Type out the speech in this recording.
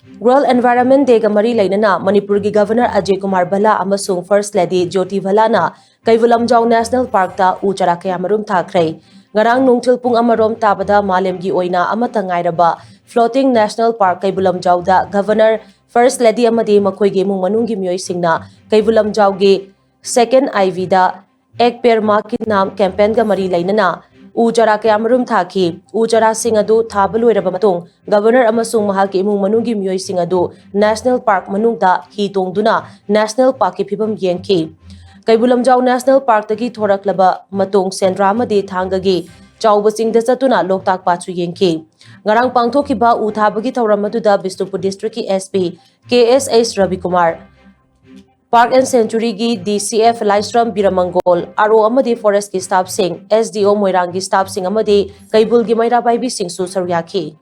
World Environment Day Gamari Lainana, Manipur gi Governor Ajay Kumar Bala Amasung First Lady Jyoti Bhalana, Kaivulamjau National Park ta Uchara Kayamarum Thakray. Ngarang nungtil pung amarom tabada malem gi oina amata ngairaba Floating National Park Kaivulamjau da Governor First Lady amadi makhoi gi mung manung gi miyoi singna Kaivulamjau gi Second IV da Ek Per Ma ki nam campaign ga mari lainana Uchara Kayamarum Thaki, Uchara Singadu Tabalu Rabamatong, Governor Amasung Mahaki Imung Manungi Myoy Singadu, National Park Manungda, Hitong Duna, National Park Pipam Yenki. Kaibulamjau National Park Taki Thorak Laba, Matong Sendrama de Tangagi, Chawbasing de Satuna, Loktak Pachu Yenki. Ngarang Pangtokiba Utabagi Tauramaduda, Bistupur District SP, KSH Ravi Kumar. Park and Century gi DCF Lystrom Biramangol, RO amadi Forest ki staff sing, SDO Moirang gi staff sing amadi Kaibul gi Maira Baibi Sing Su Saryaki.